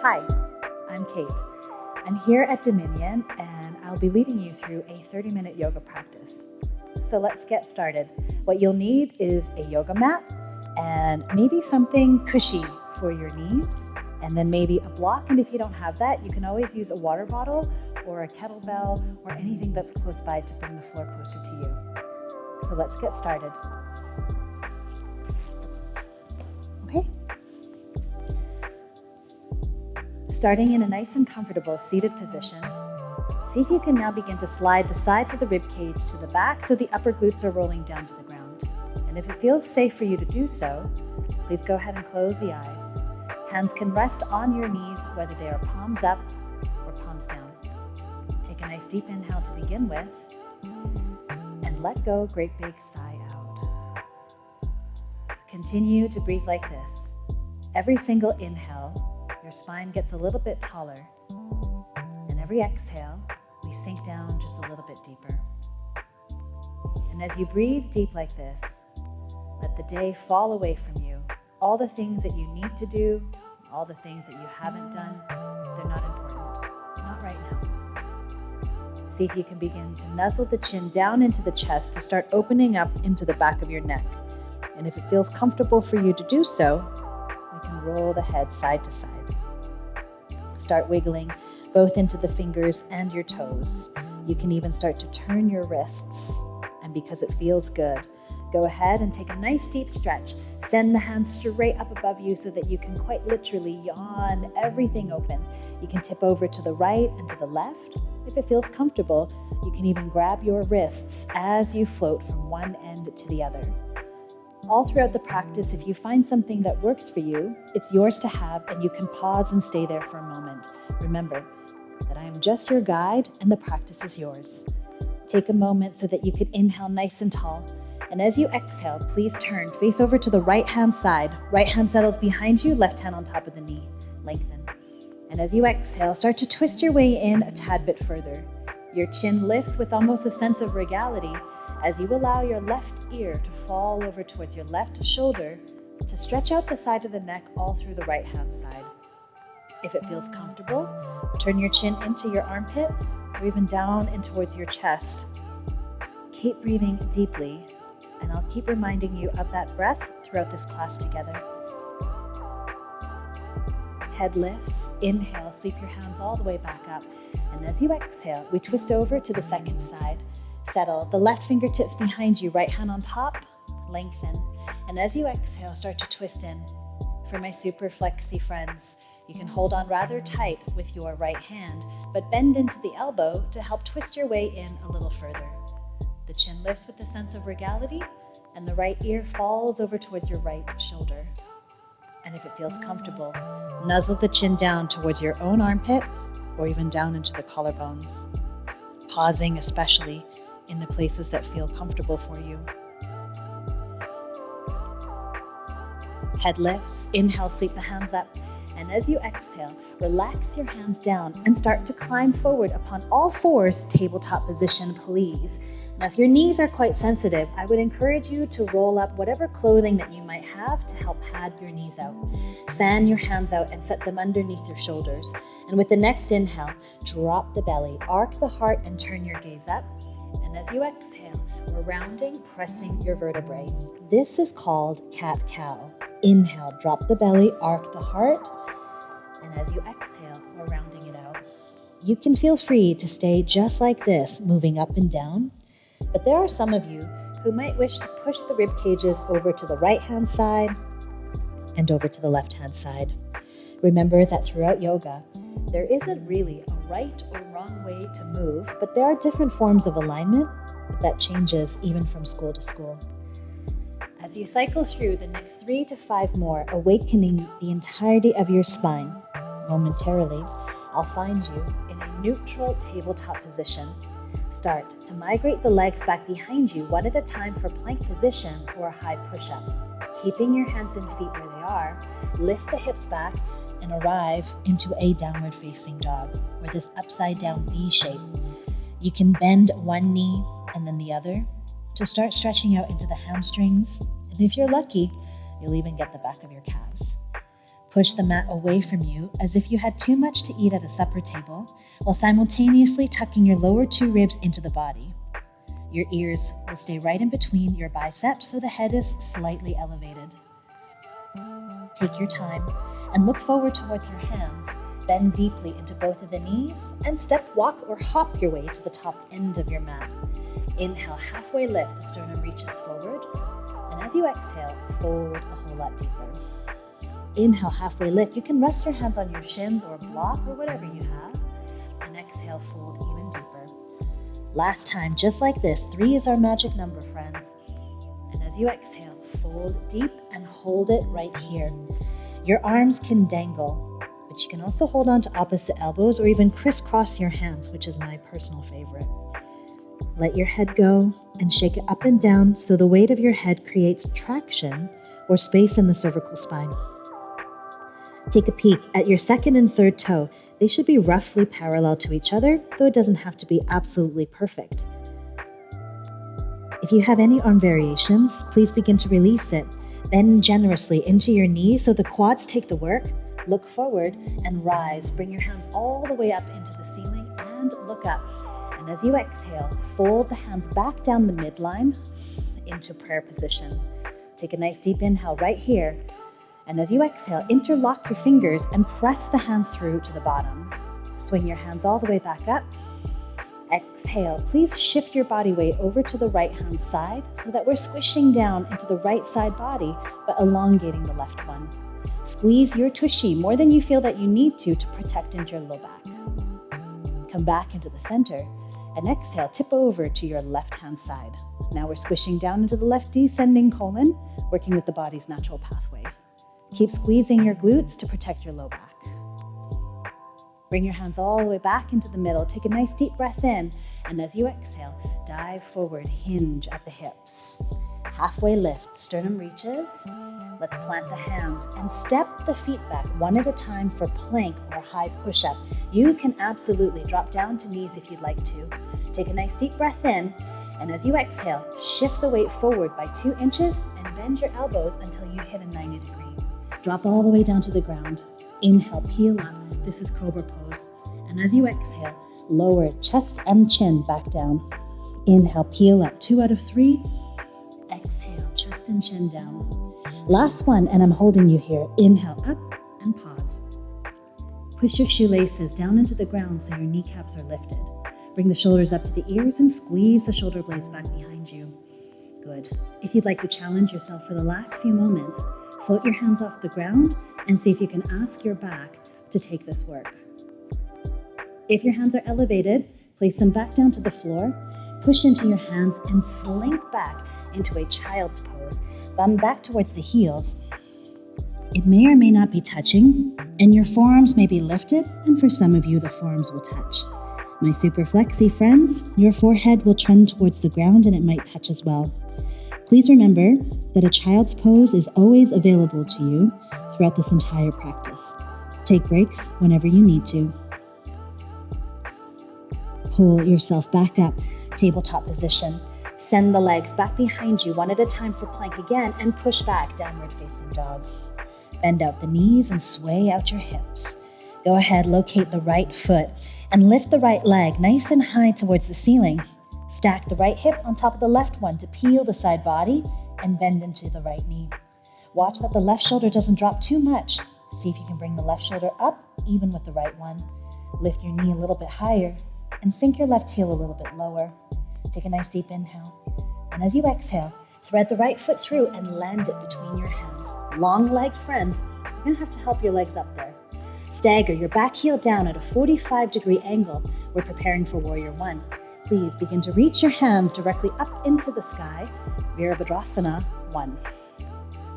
Hi, I'm Kate. I'm here at Dominion and I'll be leading you through a 30-minute yoga practice. So let's get started. What you'll need is a yoga mat and maybe something cushy for your knees, and then maybe a block. And if you don't have that, you can always use a water bottle or a kettlebell or anything that's close by to bring the floor closer to you. So let's get started. Okay. Starting in a nice and comfortable seated position, see if you can now begin to slide the sides of the rib cage to the back so the upper glutes are rolling down to the ground. And if it feels safe for you to do so, please go ahead and close the eyes. Hands can rest on your knees, whether they are palms up or palms down. Take a nice deep inhale to begin with, and let go, great big sigh out. Continue to breathe like this. Every single inhale, your spine gets a little bit taller, and every exhale, we sink down just a little bit deeper. And as you breathe deep like this, let the day fall away from you. All the things that you need to do, all the things that you haven't done, they're not important, not right now. See if you can begin to nuzzle the chin down into the chest to start opening up into the back of your neck. And if it feels comfortable for you to do so, you can roll the head side to side. Start wiggling both into the fingers and your toes. You can even start to turn your wrists. And because it feels good, go ahead and take a nice deep stretch. Send the hands straight up above you so that you can quite literally yawn everything open. You can tip over to the right and to the left. If it feels comfortable, you can even grab your wrists as you float from one end to the other. All throughout the practice, if you find something that works for you, it's yours to have, and you can pause and stay there for a moment. Remember that I am just your guide and the practice is yours. Take a moment so that you can inhale nice and tall. And as you exhale, please turn face over to the right-hand side. Right hand settles behind you, left hand on top of the knee. Lengthen. And as you exhale, start to twist your way in a tad bit further. Your chin lifts with almost a sense of regality as you allow your left ear to fall over towards your left shoulder to stretch out the side of the neck all through the right-hand side. If it feels comfortable, turn your chin into your armpit or even down in towards your chest. Keep breathing deeply, and I'll keep reminding you of that breath throughout this class together. Head lifts, inhale, sweep your hands all the way back up. And as you exhale, we twist over to the second side. Settle the left fingertips behind you, right hand on top, lengthen. And as you exhale, start to twist in. For my super flexy friends, you can hold on rather tight with your right hand, but bend into the elbow to help twist your way in a little further. The chin lifts with a sense of regality, and the right ear falls over towards your right shoulder. And if it feels comfortable, nuzzle the chin down towards your own armpit or even down into the collarbones, pausing especially in the places that feel comfortable for you. Head lifts, inhale, sweep the hands up. And as you exhale, relax your hands down and start to climb forward upon all fours, tabletop position, please. Now, if your knees are quite sensitive, I would encourage you to roll up whatever clothing that you might have to help pad your knees out. Fan your hands out and set them underneath your shoulders. And with the next inhale, drop the belly, arc the heart, and turn your gaze up. And as you exhale, we're rounding, pressing your vertebrae. This is called cat-cow. Inhale, drop the belly, arc the heart. And as you exhale, we're rounding it out. You can feel free to stay just like this, moving up and down. But there are some of you who might wish to push the rib cages over to the right-hand side and over to the left-hand side. Remember that throughout yoga, there isn't really a right or wrong way to move, but there are different forms of alignment that changes even from school to school. As you cycle through the next 3 to 5 more, awakening the entirety of your spine, momentarily, I'll find you in a neutral tabletop position. Start to migrate the legs back behind you one at a time for plank position or a high push-up. Keeping your hands and feet where they are, lift the hips back and arrive into a downward facing dog, or this upside down V shape. You can bend one knee and then the other to start stretching out into the hamstrings. And if you're lucky, you'll even get the back of your calves. Push the mat away from you as if you had too much to eat at a supper table, while simultaneously tucking your lower 2 ribs into the body. Your ears will stay right in between your biceps so the head is slightly elevated. Take your time and look forward towards your hands. Bend deeply into both of the knees and step, walk, or hop your way to the top end of your mat. Inhale, halfway lift, the sternum reaches forward. And as you exhale, fold a whole lot deeper. Inhale, halfway lift. You can rest your hands on your shins or block or whatever you have. And exhale, fold even deeper. Last time, just like this, 3 is our magic number, friends. And as you exhale, fold deep and hold it right here. Your arms can dangle, but you can also hold on to opposite elbows or even crisscross your hands, which is my personal favorite. Let your head go and shake it up and down so the weight of your head creates traction or space in the cervical spine. Take a peek at your second and third toe. They should be roughly parallel to each other, though it doesn't have to be absolutely perfect. If you have any arm variations, please begin to release it. Bend generously into your knees so the quads take the work. Look forward and rise. Bring your hands all the way up into the ceiling and look up. And as you exhale, fold the hands back down the midline into prayer position. Take a nice deep inhale right here. And as you exhale, interlock your fingers and press the hands through to the bottom. Swing your hands all the way back up. Exhale. Please shift your body weight over to the right hand side so that we're squishing down into the right side body, but elongating the left one. Squeeze your tushy more than you feel that you need to protect into your low back. Come back into the center and exhale, tip over to your left hand side. Now we're squishing down into the left descending colon, working with the body's natural pathway. Keep squeezing your glutes to protect your low back. Bring your hands all the way back into the middle. Take a nice deep breath in. And as you exhale, dive forward, hinge at the hips. Halfway lift, sternum reaches. Let's plant the hands and step the feet back one at a time for plank or high push-up. You can absolutely drop down to knees if you'd like to. Take a nice deep breath in. And as you exhale, shift the weight forward by 2 inches and bend your elbows until you hit a 90 degree. Drop all the way down to the ground. Inhale, peel up. This is Cobra pose. And as you exhale, lower chest and chin back down. Inhale, peel up. 2 out of 3. Exhale, chest and chin down. Last one, and I'm holding you here. Inhale, up and pause. Push your shoelaces down into the ground so your kneecaps are lifted. Bring the shoulders up to the ears and squeeze the shoulder blades back behind you. Good. If you'd like to challenge yourself for the last few moments, float your hands off the ground and see if you can ask your back to take this work. If your hands are elevated, place them back down to the floor, push into your hands and slink back into a child's pose, bum back towards the heels. It may or may not be touching, and your forearms may be lifted, and for some of you, the forearms will touch. My super flexy friends, your forehead will trend towards the ground and it might touch as well. Please remember that a child's pose is always available to you throughout this entire practice. Take breaks whenever you need to. Pull yourself back up, tabletop position. Send the legs back behind you one at a time for plank again and push back, downward facing dog. Bend out the knees and sway out your hips. Go ahead, locate the right foot and lift the right leg nice and high towards the ceiling. Stack the right hip on top of the left one to peel the side body and bend into the right knee. Watch that the left shoulder doesn't drop too much. See if you can bring the left shoulder up, even with the right one. Lift your knee a little bit higher and sink your left heel a little bit lower. Take a nice deep inhale. And as you exhale, thread the right foot through and land it between your hands. Long-legged friends, you're going to have to help your legs up there. Stagger your back heel down at a 45-degree angle. We're preparing for Warrior 1. Please begin to reach your hands directly up into the sky. Virabhadrasana 1.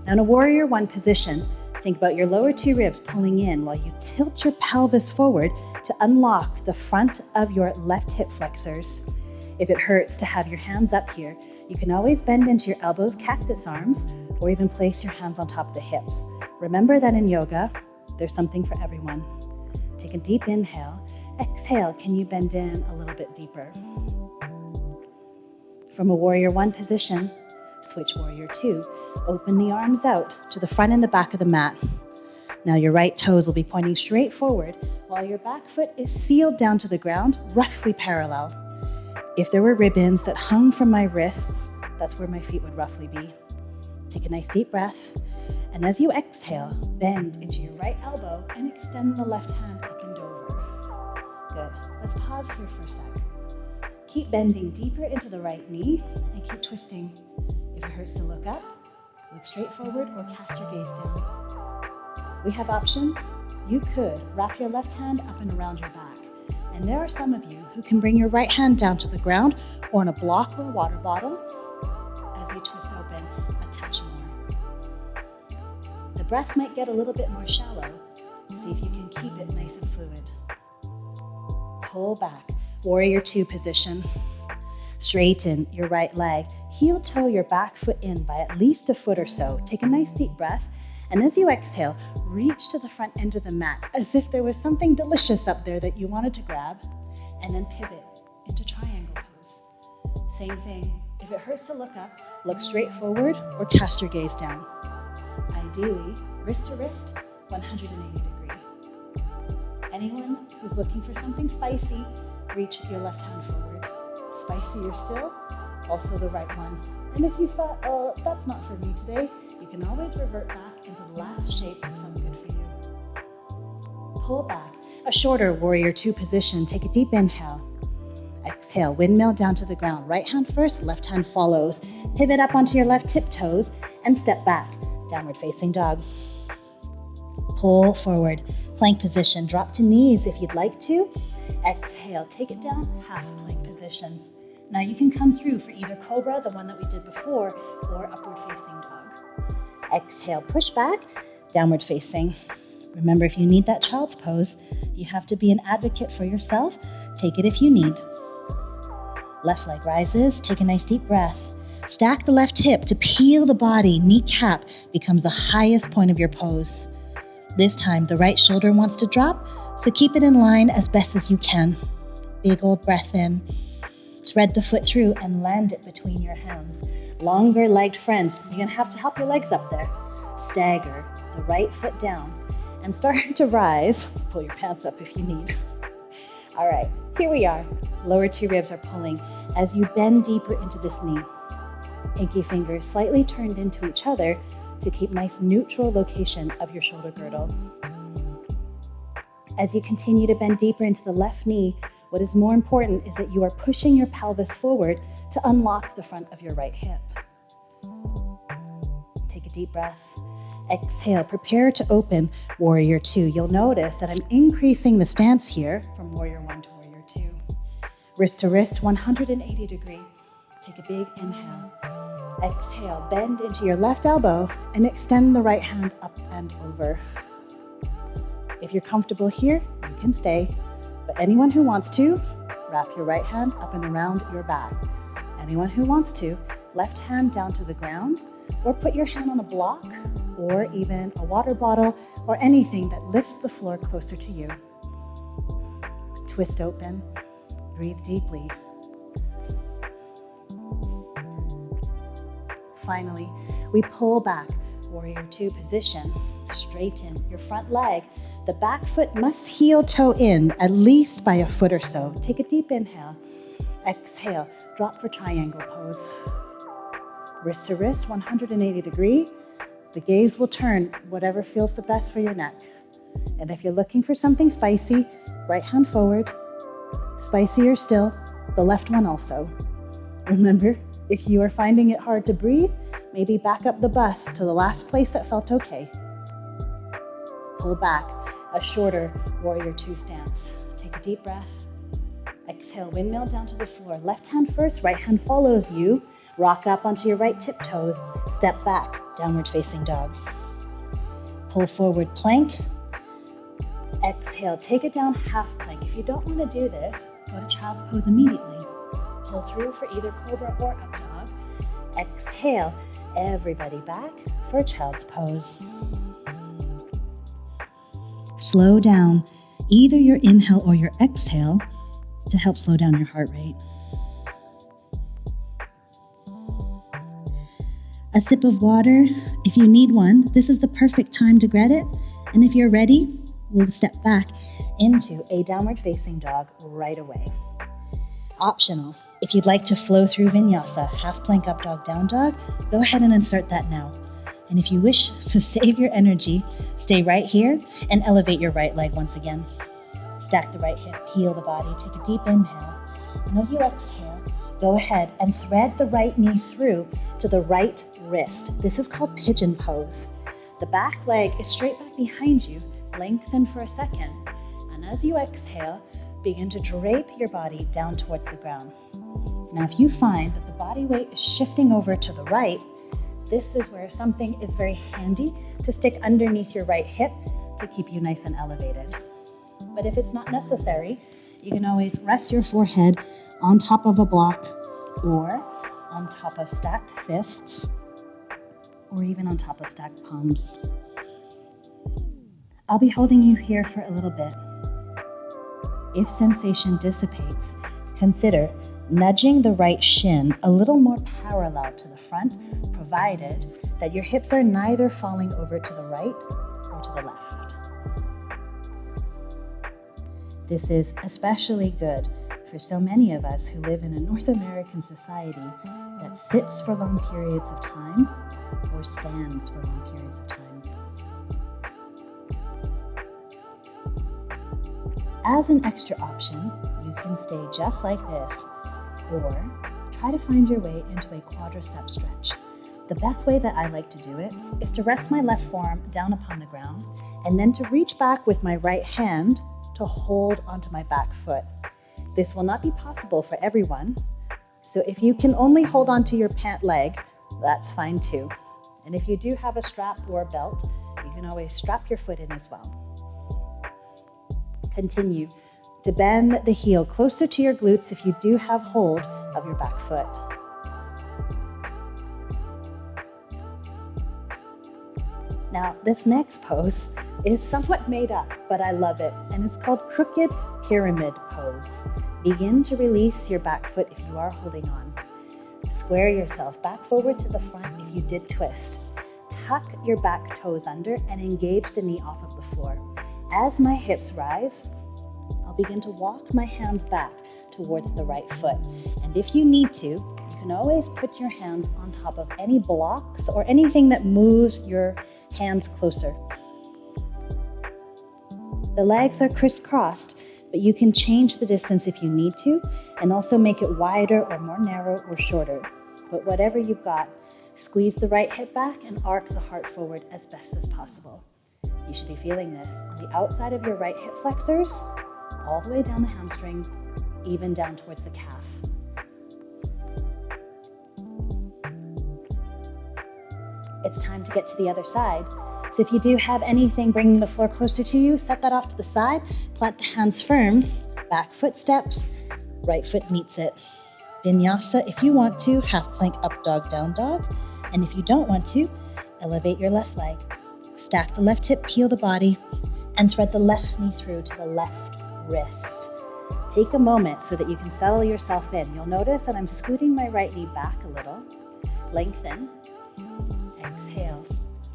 Now in a Warrior 1 position, think about your lower 2 ribs pulling in while you tilt your pelvis forward to unlock the front of your left hip flexors. If it hurts to have your hands up here, you can always bend into your elbows, cactus arms, or even place your hands on top of the hips. Remember that in yoga, there's something for everyone. Take a deep inhale. Exhale, can you bend in a little bit deeper? From a Warrior 1 position, switch Warrior 2. Open the arms out to the front and the back of the mat. Now your right toes will be pointing straight forward while your back foot is sealed down to the ground, roughly parallel. If there were ribbons that hung from my wrists, that's where my feet would roughly be. Take a nice deep breath, and as you exhale, bend into your right elbow and extend the left hand up and over. Good. Let's pause here for a sec. Keep bending deeper into the right knee and keep twisting. If it hurts to look up, look straight forward or cast your gaze down. We have options. You could wrap your left hand up and around your back. And there are some of you who can bring your right hand down to the ground or on a block or a water bottle as you twist open a touch more. The breath might get a little bit more shallow. See if you can keep it nice and fluid. Pull back, warrior two position. Straighten your right leg. Heel toe your back foot in by at least a foot or so. Take a nice deep breath. And as you exhale, reach to the front end of the mat as if there was something delicious up there that you wanted to grab, and then pivot into triangle pose. Same thing. If it hurts to look up, look straight forward or cast your gaze down. Ideally, wrist to wrist, 180 degree. Anyone who's looking for something spicy, reach your left hand forward. Spicier still, also the right one. And if you thought, oh, that's not for me today, you can always revert back into the last shape that felt good for you. Pull back, a shorter warrior two position. Take a deep inhale. Exhale, windmill down to the ground. Right hand first, left hand follows. Pivot up onto your left tiptoes and step back, downward facing dog. Pull forward, plank position. Drop to knees if you'd like to. Exhale, take it down, half plank position. Now you can come through for either cobra, the one that we did before, or upward facing dog. Exhale, push back, downward facing. Remember, if you need that child's pose, you have to be an advocate for yourself. Take it if you need. Left leg rises, take a nice deep breath. Stack the left hip to peel the body. Kneecap becomes the highest point of your pose. This time, the right shoulder wants to drop, so keep it in line as best as you can. Big old breath in. Thread the foot through and land it between your hands. Longer legged friends, you're gonna have to help your legs up there. Stagger the right foot down and start to rise. Pull your pants up if you need. All right, here we are. Lower two ribs are pulling as you bend deeper into this knee. Pinky fingers slightly turned into each other to keep nice neutral location of your shoulder girdle. As you continue to bend deeper into the left knee, what is more important is that you are pushing your pelvis forward to unlock the front of your right hip. Take a deep breath. Exhale, prepare to open warrior two. You'll notice that I'm increasing the stance here from warrior one to warrior two. Wrist to wrist, 180 degree. Take a big inhale. Exhale, bend into your left elbow and extend the right hand up and over. If you're comfortable here, you can stay. But anyone who wants to, wrap your right hand up and around your back. Anyone who wants to, left hand down to the ground, or put your hand on a block, or even a water bottle, or anything that lifts the floor closer to you. Twist open, breathe deeply. Finally, we pull back, warrior two position. Straighten your front leg. The back foot must heel toe in at least by a foot or so. Take a deep inhale. Exhale, drop for triangle pose. Wrist to wrist, 180 degree. The gaze will turn whatever feels the best for your neck. And if you're looking for something spicy, right hand forward. Spicier still, the left one also. Remember, if you are finding it hard to breathe, maybe back up the bus to the last place that felt okay. Pull back, a shorter warrior two stance. Take a deep breath. Exhale, windmill down to the floor. Left hand first, right hand follows you. Rock up onto your right tiptoes. Step back, downward facing dog. Pull forward, plank. Exhale, take it down, half plank. If you don't want to do this, go to child's pose immediately. Pull through for either cobra or up dog. Exhale, everybody back for child's pose. Slow down either your inhale or your exhale to help slow down your heart rate. A sip of water, if you need one, this is the perfect time to grab it And if you're ready, we'll step back into a downward facing dog right away. Optional. If you'd like to flow through vinyasa, half plank up dog, down dog, go ahead and insert that now. And if you wish to save your energy, stay right here and elevate your right leg once again. Stack the right hip, heel the body, take a deep inhale. And as you exhale, go ahead and thread the right knee through to the right wrist. This is called pigeon pose. The back leg is straight back behind you. Lengthen for a second. And as you exhale, begin to drape your body down towards the ground. Now, if you find that the body weight is shifting over to the right, this is where something is very handy to stick underneath your right hip to keep you nice and elevated. But if it's not necessary, you can always rest your forehead on top of a block or on top of stacked fists or even on top of stacked palms. I'll be holding you here for a little bit. If sensation dissipates, consider nudging the right shin a little more parallel to the front, provided that your hips are neither falling over to the right or to the left. This is especially good for so many of us who live in a North American society that sits for long periods of time or stands for long periods of time. As an extra option, you can stay just like this, or try to find your way into a quadricep stretch. The best way that I like to do it is to rest my left forearm down upon the ground and then to reach back with my right hand to hold onto my back foot. This will not be possible for everyone, so if you can only hold onto your pant leg, that's fine too. And if you do have a strap or a belt, you can always strap your foot in as well. Continue to bend the heel closer to your glutes if you do have hold of your back foot. Now, this next pose is somewhat made up, but I love it, and it's called crooked pyramid pose. Begin to release your back foot if you are holding on. Square yourself back forward to the front if you did twist. Tuck your back toes under and engage the knee off of the floor. As my hips rise, I'll begin to walk my hands back towards the right foot. And if you need to, you can always put your hands on top of any blocks or anything that moves your hands closer. The legs are crisscrossed, but you can change the distance if you need to, and also make it wider or more narrow or shorter. But whatever you've got, squeeze the right hip back and arc the heart forward as best as possible. You should be feeling this on the outside of your right hip flexors, all the way down the hamstring, even down towards the calf. It's time to get to the other side. So if you do have anything bringing the floor closer to you, set that off to the side, plant the hands firm, back foot steps, right foot meets it. Vinyasa if you want to, half plank up dog, down dog. And if you don't want to, elevate your left leg. Stack the left hip, peel the body, and thread the left knee through to the left wrist. Take a moment so that you can settle yourself in. You'll notice that I'm scooting my right knee back a little. Lengthen. Exhale.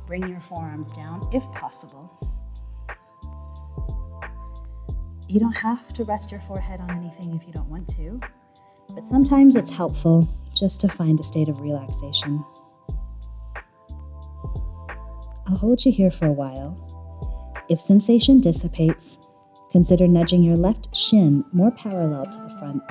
Bring your forearms down if possible. You don't have to rest your forehead on anything if you don't want to, but sometimes it's helpful just to find a state of relaxation. I'll hold you here for a while. If sensation dissipates, consider nudging your left shin more parallel to the front.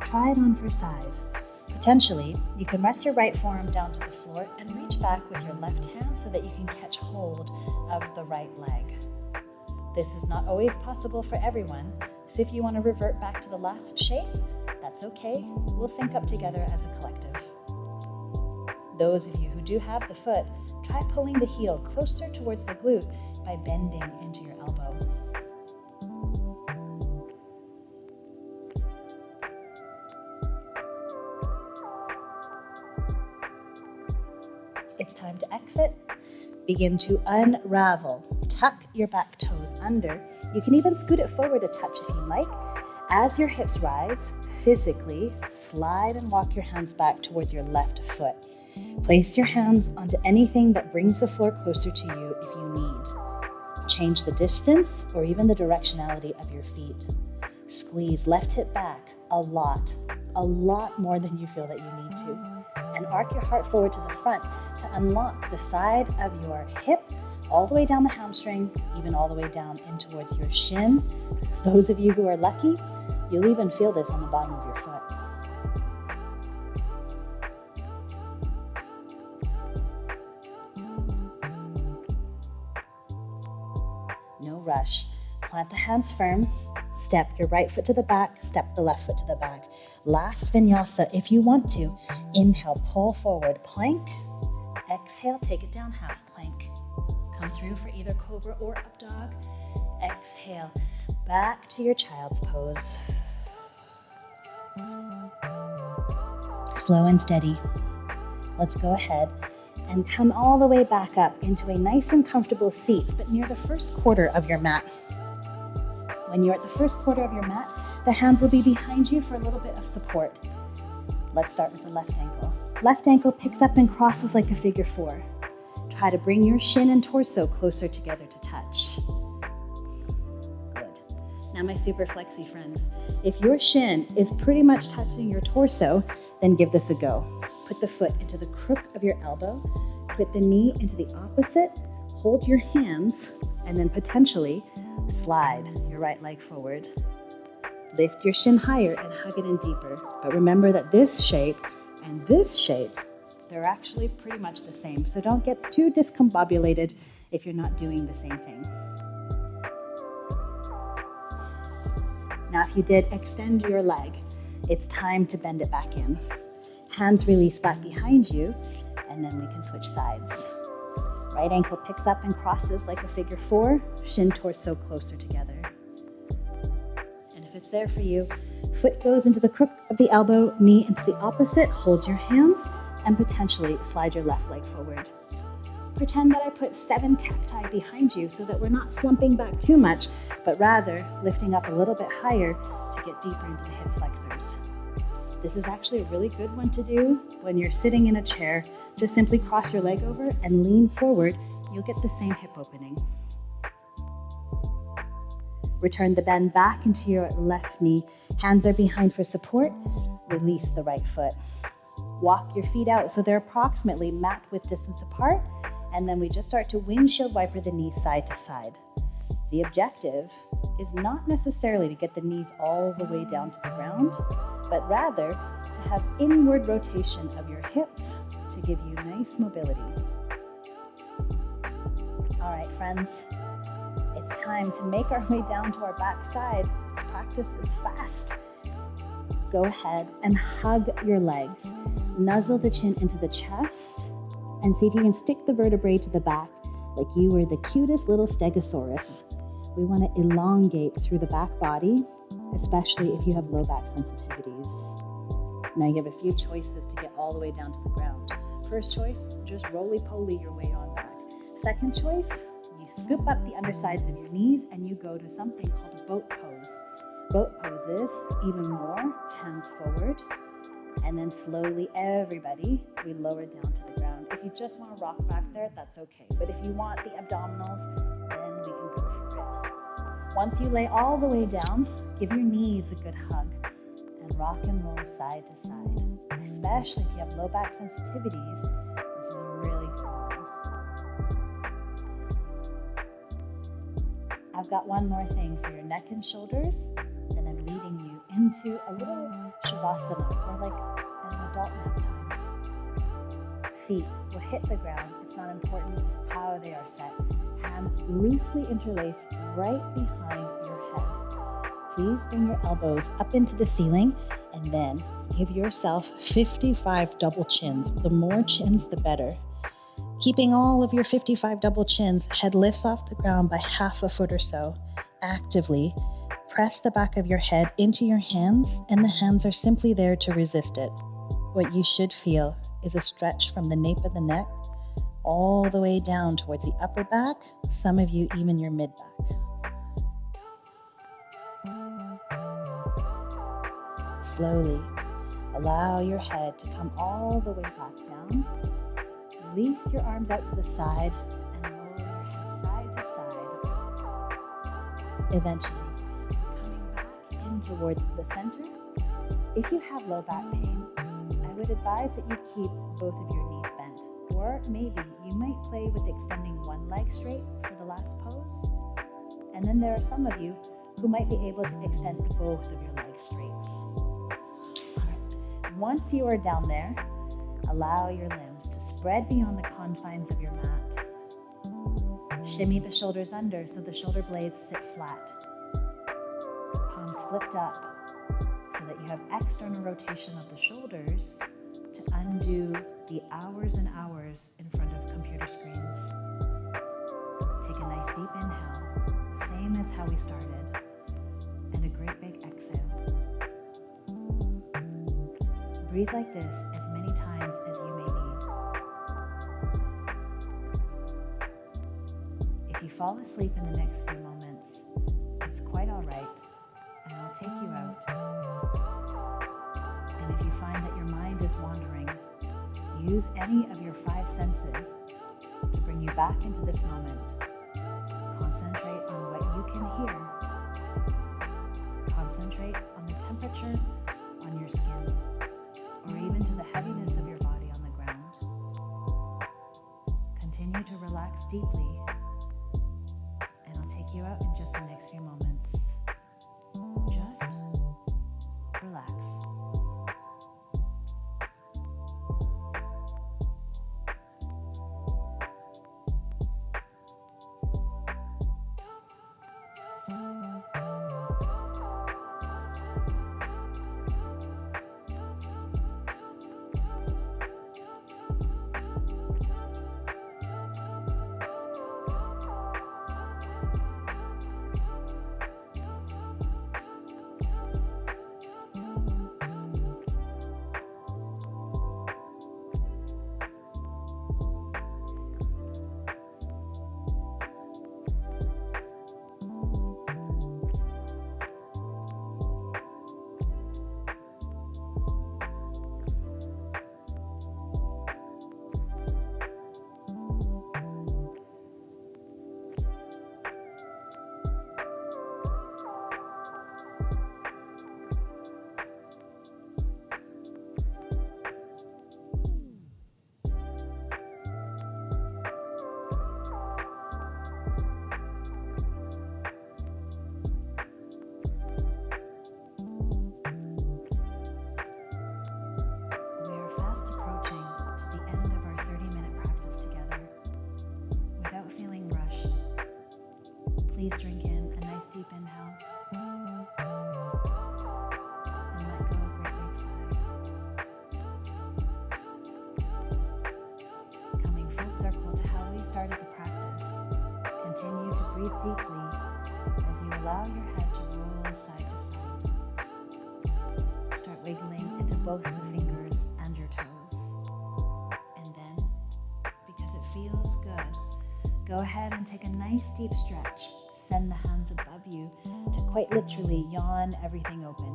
Try it on for size. Potentially, you can rest your right forearm down to the floor and reach back with your left hand so that you can catch hold of the right leg. This is not always possible for everyone, so if you want to revert back to the last shape, that's okay. We'll sync up together as a collective. Those of you who do have the foot, try pulling the heel closer towards the glute by bending into your elbow. It's time to exit. Begin to unravel. Tuck your back toes under You can even scoot it forward a touch if you like. As your hips rise, physically slide and walk your hands back towards your left foot. Place your hands onto anything that brings the floor closer to you if you need. Change the distance or even the directionality of your feet. Squeeze left hip back a lot more than you feel that you need to. And arc your heart forward to the front to unlock the side of your hip all the way down the hamstring, even all the way down in towards your shin. Those of you who are lucky, you'll even feel this on the bottom of your foot. No rush. Plant the hands firm. Step your right foot to the back, step the left foot to the back. Last vinyasa, if you want to. Inhale, pull forward, plank. Exhale, take it down, half plank. Come through for either cobra or up dog. Exhale, back to your child's pose. Slow and steady. Let's go ahead and come all the way back up into a nice and comfortable seat, but near the first quarter of your mat. When you're at the first quarter of your mat, the hands will be behind you for a little bit of support. Let's start with the left ankle. Left ankle picks up and crosses like a figure four. Try to bring your shin and torso closer together to touch. Good. Now my super flexy friends, if your shin is pretty much touching your torso, then give this a go. Put the foot into the crook of your elbow, put the knee into the opposite, hold your hands, and then potentially slide your right leg forward. Lift your shin higher and hug it in deeper. But remember that this shape and this shape, they're actually pretty much the same. So don't get too discombobulated if you're not doing the same thing. Now, if you did extend your leg, it's time to bend it back in. Hands release back behind you, and then we can switch sides. Right ankle picks up and crosses like a figure four, shin torso closer together. And if it's there for you, foot goes into the crook of the elbow, knee into the opposite, hold your hands, and potentially slide your left leg forward. Pretend that I put 7 cacti behind you so that we're not slumping back too much, but rather lifting up a little bit higher to get deeper into the hip flexors. This is actually a really good one to do when you're sitting in a chair. Just simply cross your leg over and lean forward. You'll get the same hip opening. Return the bend back into your left knee. Hands are behind for support. Release the right foot. Walk your feet out so they're approximately mat width distance apart. And then we just start to windshield wiper the knees side to side. The objective is not necessarily to get the knees all the way down to the ground, but rather to have inward rotation of your hips to give you nice mobility. All right, friends, it's time to make our way down to our back side. Practice is fast. Go ahead and hug your legs. Nuzzle the chin into the chest and see if you can stick the vertebrae to the back like you were the cutest little stegosaurus. We want to elongate through the back body, especially if you have low back sensitivities. Now you have a few choices to get all the way down to the ground. First choice, just roly-poly your way on back. Second choice, you scoop up the undersides of your knees and you go to something called a boat pose. Boat poses, even more, hands forward, and then slowly, everybody, we lower down to the ground. If you just want to rock back there, that's okay. But if you want the abdominals, then we can go for it. Once you lay all the way down, give your knees a good hug and rock and roll side to side. Especially if you have low back sensitivities, this is a really good one. I've got one more thing for your neck and shoulders, then I'm leading you into a little shavasana, or like an adult nap time. Feet will hit the ground. It's not important how they are set. Hands loosely interlaced right behind your head. Please bring your elbows up into the ceiling and then give yourself 55 double chins. The more chins, the better. Keeping all of your 55 double chins, head lifts off the ground by half a foot or so. Actively press the back of your head into your hands, and the hands are simply there to resist it. What you should feel is a stretch from the nape of the neck all the way down towards the upper back, some of you even your mid back. Slowly, allow your head to come all the way back down. Release your arms out to the side and roll your head side to side. Eventually, coming back in towards the center. If you have low back pain, I would advise that you keep both of your knees bent. Or maybe you might play with extending one leg straight for the last pose. And then there are some of you who might be able to extend both of your legs straight. All right. Once you are down there, allow your limbs to spread beyond the confines of your mat. Shimmy the shoulders under so the shoulder blades sit flat. Palms flipped up so that you have external rotation of the shoulders to undo the hours and hours in front of computer screens. Take a nice deep inhale, same as how we started, and a great big exhale. Breathe like this as many times as you may need. If you fall asleep in the next few moments, it's quite all right, and I'll take you out. And if you find that your mind is wandering, use any of your 5 senses to bring you back into this moment. Concentrate on what you can hear. Concentrate on the temperature on your skin, or even to the heaviness of your body on the ground. Continue to relax deeply, and I'll take you out in just the next few moments. Just relax. Please drink in a nice deep inhale and let go a great big sigh. Coming full circle to how we started the practice, continue to breathe deeply as you allow your head to roll side to side. Start wiggling into both the fingers and your toes. And then, because it feels good, go ahead and take a nice deep stretch. Send the hands above you to quite literally yawn everything open.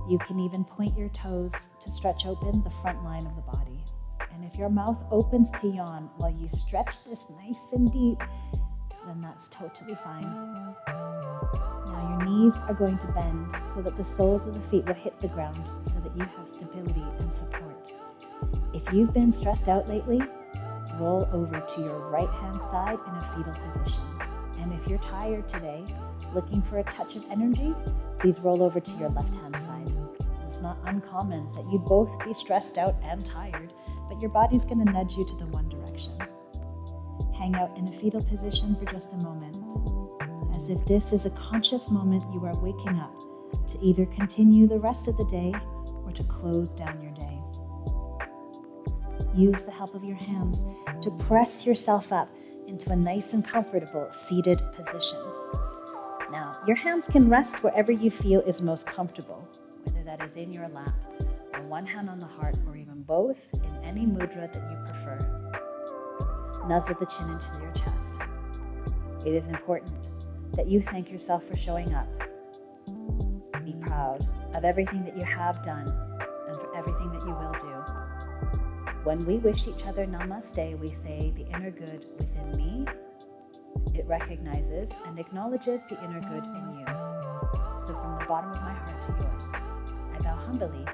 You can even point your toes to stretch open the front line of the body. And if your mouth opens to yawn while you stretch this nice and deep, then that's totally fine. Now your knees are going to bend so that the soles of the feet will hit the ground so that you have stability and support. If you've been stressed out lately, roll over to your right hand side in a fetal position. And if you're tired today, looking for a touch of energy, please roll over to your left-hand side. It's not uncommon that you'd both be stressed out and tired, but your body's going to nudge you to the one direction. Hang out in a fetal position for just a moment, as if this is a conscious moment you are waking up to either continue the rest of the day or to close down your day. Use the help of your hands to press yourself up into a nice and comfortable seated position. Now, your hands can rest wherever you feel is most comfortable, whether that is in your lap, or one hand on the heart, or even both in any mudra that you prefer. Nuzzle the chin into your chest. It is important that you thank yourself for showing up. Be proud of everything that you have done and for everything that you will do. When we wish each other namaste, we say the inner good within me. It recognizes and acknowledges the inner good in you. So from the bottom of my heart to yours, I bow humbly